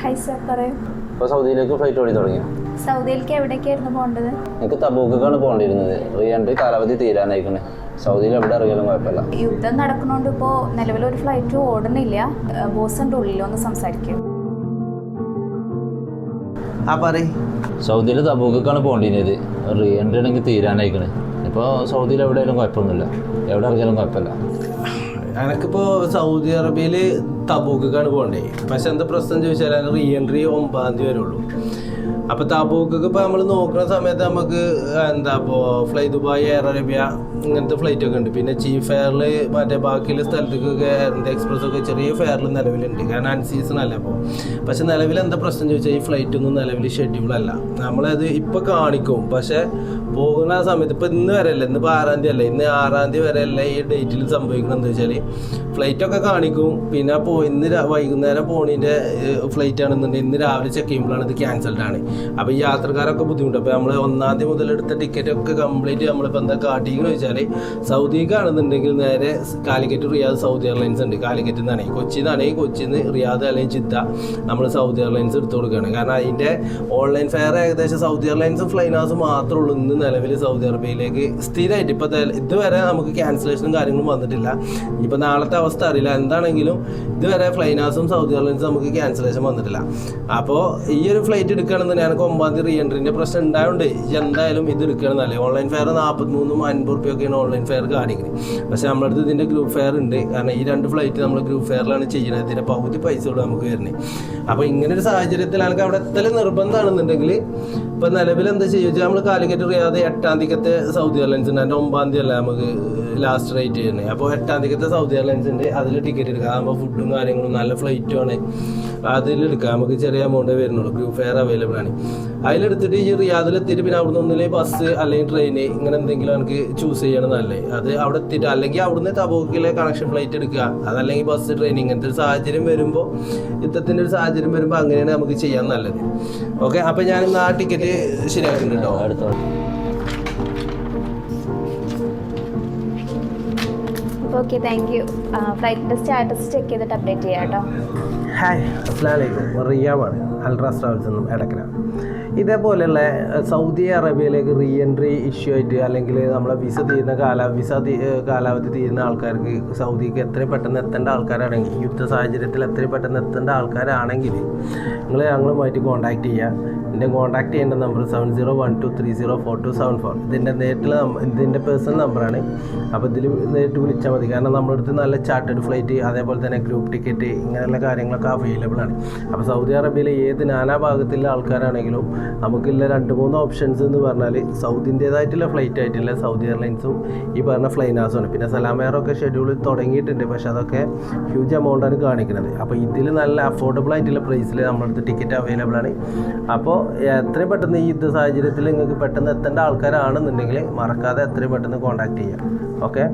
Hi sir, പറയൂ. ഇപ്പോൾ സൗദിയിലേക്ക് flight ഓടി തുടങ്ങി. സൗദിയിലേക്ക് എവിടേക്കായിരുന്നു പോകേണ്ടത്? എനിക്ക് തബൂക്കാണ് പോകേണ്ടിയിരുന്നത്. റീഎൻട്രി കാലാവധി തീരാനായിക്കണേ. സൗദിയിൽ എവിടെ ഇറങ്ങിയാലും കുഴപ്പമില്ല. യുദ്ധം നടക്കുന്നതുകൊണ്ട് ഇപ്പോൾ നിലവിലൊരു ഫ്ലൈറ്റ് ഓടുന്നില്ല. ബോസിൻ്റെ ഉള്ളിൽ ഒന്ന് സംസാരിക്കും. സൗദിയിൽ തബൂക്കാണ് പോകേണ്ടിയിരുന്നത്. റീഎൻട്രി ആണെങ്കിൽ തീരാനായിക്കണേ. ഇപ്പോൾ സൗദിയിൽ എവിടെയാലും കുഴപ്പമൊന്നുമില്ല. എവിടെ ഇറങ്ങിയാലും കുഴപ്പമില്ല. എനിക്കിപ്പോൾ സൗദി അറേബ്യയിൽ തബൂക്കാണ് പോകേണ്ടത്. പക്ഷെ എന്താ പ്രശ്നം ചോദിച്ചാൽ റീ എൻട്രി 9-ാം തീയതി വരുള്ളൂ. അപ്പോൾ തബൂക്കൊക്കെ ഇപ്പോൾ നമ്മൾ നോക്കുന്ന സമയത്ത് നമുക്ക് എന്താ ഇപ്പോൾ ഫ്ലൈ ദുബായ്, എയർ അറേബ്യ ഇങ്ങനത്തെ ഫ്ലൈറ്റൊക്കെ ഉണ്ട്. പിന്നെ ചീഫ് എയറിൽ മറ്റേ ബാക്കിയുള്ള സ്ഥലത്തേക്കൊക്കെ എയർ എക്സ്പ്രസ്സൊക്കെ ചെറിയ ഫെയറിൽ നിലവിലുണ്ട്. കാരണം അൺസീസൺ അല്ല അപ്പോൾ. പക്ഷെ നിലവിൽ എന്താ പ്രശ്നം ചോദിച്ചാൽ ഈ ഫ്ലൈറ്റൊന്നും നിലവിൽ ഷെഡ്യൂളല്ല. നമ്മളത് ഇപ്പോൾ കാണിക്കും. പക്ഷേ പോകുന്ന ആ സമയത്ത് ഇപ്പോൾ ഇന്ന് വരെ അല്ല, ഇന്നിപ്പോൾ 6-ാം തീയതി അല്ല, ഇന്ന് 6-ാം തീയതി വരെ അല്ല ഈ ഡേറ്റിൽ സംഭവിക്കുന്നത് എന്താ വെച്ചാൽ ഫ്ലൈറ്റൊക്കെ കാണിക്കും. പിന്നെ അപ്പോൾ ഇന്ന് വൈകുന്നേരം പോണീൻ്റെ ഫ്ലൈറ്റ് ആണെന്നുണ്ടെങ്കിൽ ഇന്ന് രാവിലെ ചെക്ക് ചെയ്യുമ്പോഴാണ് ഇത് ക്യാൻസൽഡ് ആണ്. അപ്പോൾ ഈ യാത്രക്കാരൊക്കെ ബുദ്ധിമുട്ട്. അപ്പോൾ നമ്മൾ 1-ാം തീയതി മുതൽ എടുത്ത ടിക്കറ്റൊക്കെ കംപ്ലീറ്റ് നമ്മളിപ്പോൾ എന്താ കാട്ടിയെന്ന് വെച്ചാൽ സൗദിക്കാണെന്നുണ്ടെങ്കിൽ നേരെ കാലിക്കറ്റ് റിയാദ് സൗദി എയർലൈൻസ് ഉണ്ട്. കാലിക്കറ്റിൽ നിന്നാണെങ്കിൽ കൊച്ചിന്നാണെങ്കിൽ കൊച്ചിയിൽ നിന്ന് റിയാദ് അല്ലെങ്കിൽ ജിദ്ദ നമ്മൾ സൗദി എയർലൈൻസ് എടുത്തു കൊടുക്കുകയാണ്. കാരണം അതിൻ്റെ ഓൺലൈൻ ഫെയർ ഏകദേശം സൗദി എയർലൈൻസും ഫ്ലൈനാസും മാത്രമേ ഉള്ളൂ ഇന്ന് നിലവിൽ സൗദി അറേബ്യയിലേക്ക് സ്ഥിരമായിട്ട്. ഇപ്പോൾ ഇതുവരെ നമുക്ക് ക്യാൻസലേഷനും കാര്യങ്ങളും വന്നിട്ടില്ല. ഇപ്പോൾ നാളത്തെ അവസ്ഥ അറിയില്ല. എന്താണെങ്കിലും ഇതുവരെ ഫ്ലൈനാസും സൗദി എയർലൈൻസും നമുക്ക് ക്യാൻസലേഷൻ വന്നിട്ടില്ല. അപ്പോൾ ഈ ഒരു ഫ്ലൈറ്റ് എടുക്കുകയാണെന്ന് എനിക്ക് 9-ാം തീയതി റീ എൻട്രീൻ്റെ പ്രശ്നം ഉണ്ടായതുകൊണ്ട് എന്തായാലും ഇത് എടുക്കുകയാണെന്നല്ലേ. ഓൺലൈൻ ഫെയർ 43-50 ഓൺലൈൻ ഫെയർ കാണിക്കുന്നത്. പക്ഷേ നമ്മുടെ അടുത്ത് ഇതിൻ്റെ ഗ്രൂപ്പ് ഫെയർ ഉണ്ട്. കാരണം ഈ 2 ഫ്ലൈറ്റ് നമ്മൾ ഗ്രൂപ്പ് ഫെയറിലാണ് ചെയ്യുന്നത്. ഇതിൻ്റെ പകുതി പൈസ കൂടെ നമുക്ക് വരുന്നത്. അപ്പോൾ ഇങ്ങനെ ഒരു സാഹചര്യത്തിൽ എനിക്ക് അവിടെ എത്തലും നിർബന്ധമാണെന്നുണ്ടെങ്കിൽ ഇപ്പോൾ നിലവിൽ എന്താ ചെയ്യുക, നമ്മൾ കാലിക്കറ്റ് റിയാദ് 8-ാം തീയതി സൗദി എയർലൈൻസ് ഉണ്ട്. അതിൻ്റെ 9-ാം തീയതി അല്ല നമുക്ക് ലാസ്റ്റ് റേറ്റ് ചെയ്യുന്നത്. അപ്പോൾ 8-ാം തീയതി സൗദി എയർലൈൻസ് ഉണ്ട്. അതിൽ ടിക്കറ്റ് എടുക്കാം. ആകുമ്പോൾ ഫുഡും കാര്യങ്ങളും നല്ല ഫ്ലൈറ്റുമാണ്. അതിലെടുക്കാം. നമുക്ക് ചെറിയ എമൗണ്ടേ വരുന്നുള്ളൂ. ഗ്രൂപ്പ് ഫെയർ അവൈലബിൾ ആണ്. അതിലെടുത്തിട്ട് ഈ റിയാദിലെത്തിയിട്ട് പിന്നെ അവിടുന്ന് ഒന്നില്ലെങ്കിൽ ബസ് അല്ലെങ്കിൽ ട്രെയിൻ ഇങ്ങനെ എന്തെങ്കിലും എനിക്ക് ചൂസ് ചെയ്യണം നല്ലേ. അത് അവിടെ എത്തിയിട്ട് അല്ലെങ്കിൽ അവിടുന്ന് തബൂക്കിലെ കണക്ഷൻ ഫ്ലൈറ്റ് എടുക്കുക. അതല്ലെങ്കിൽ ബസ്, ട്രെയിൻ ഇങ്ങനത്തെ ഒരു സാഹചര്യം വരുമ്പോൾ, യുദ്ധത്തിൻ്റെ ഒരു സാഹചര്യം വരുമ്പോൾ അങ്ങനെയാണ് നമുക്ക് ചെയ്യാൻ നല്ലത്. ഓക്കെ, അപ്പോൾ ഞാൻ ഇന്ന് ആ ടിക്കറ്റ് ശരിയാക്കുന്നുണ്ട് കേട്ടോ. അടുത്ത ഓക്കെ, താങ്ക് യു. ഫ്ലൈറ്റിൻ്റെ സ്റ്റാറ്റസ് ചെക്ക് ചെയ്തിട്ട് അപ്ഡേറ്റ് ചെയ്യാം കേട്ടോ. ഹായ്, അസ്സലാമു അലൈക്കും. റിയാവാണ്, അൽറാസ് ട്രാവൽസ് നിന്നും എടക്കര. ഇതേപോലെയുള്ള സൗദി അറേബ്യയിലേക്ക് റീ എൻട്രി ഇഷ്യൂ ആയിട്ട് അല്ലെങ്കിൽ നമ്മളെ കാലാവധി തീരുന്ന ആൾക്കാർക്ക് സൗദിക്ക് എത്രയും പെട്ടെന്ന് എത്തേണ്ട ആൾക്കാരാണെങ്കിൽ, യുദ്ധ സാഹചര്യത്തിൽ എത്രയും പെട്ടെന്ന് എത്തേണ്ട ആൾക്കാരാണെങ്കിൽ നിങ്ങൾ ഞങ്ങളുമായിട്ട് കോൺടാക്ട് ചെയ്യുക. എൻ്റെ കോൺടാക്ട് ചെയ്യേണ്ട നമ്പർ 7012304274. ഇതിൻ്റെ പേഴ്സണൽ നമ്പറാണ്. അപ്പോൾ ഇതിൽ നേരിട്ട് വിളിച്ചാൽ മതി. കാരണം നമ്മുടെ അടുത്ത് നല്ല ചാർട്ടേഡ് ഫ്ലൈറ്റ്, അതേപോലെ തന്നെ ഗ്രൂപ്പ് ടിക്കറ്റ് ഇങ്ങനെയുള്ള കാര്യങ്ങളൊക്കെ അവൈലബിൾ ആണ്. അപ്പോൾ സൗദി അറേബ്യയിലെ ഏത് നാനാഭാഗത്തുള്ള ആൾക്കാരാണെങ്കിലും നമുക്കുള്ള 2-3 ഓപ്ഷൻസ് എന്ന് പറഞ്ഞാൽ സൗദിൻ്റേതായിട്ടുള്ള ഫ്ലൈറ്റ് ആയിട്ടുള്ള സൗദി എയർലൈൻസും ഈ പറഞ്ഞ ഫ്ലൈനാസുമാണ്. പിന്നെ സലാം എയറൊക്കെ ഷെഡ്യൂൾ തുടങ്ങിയിട്ടുണ്ട്. പക്ഷേ അതൊക്കെ ഹ്യൂജ് എമൗണ്ടാണ് കാണിക്കുന്നത്. അപ്പോൾ ഇതിൽ നല്ല അഫോർഡബിൾ ആയിട്ടുള്ള പ്രൈസിൽ നമ്മുടെ അടുത്ത് ടിക്കറ്റ് അവൈലബിൾ ആണ്. അപ്പോൾ എത്രയും പെട്ടെന്ന് ഈ യുദ്ധ സാഹചര്യത്തിൽ നിങ്ങൾക്ക് പെട്ടെന്ന് എത്തേണ്ട ആൾക്കാരാണെന്നുണ്ടെങ്കിൽ മറക്കാതെ എത്രയും പെട്ടെന്ന് കോൺടാക്ട് ചെയ്യാം. ഓക്കെ.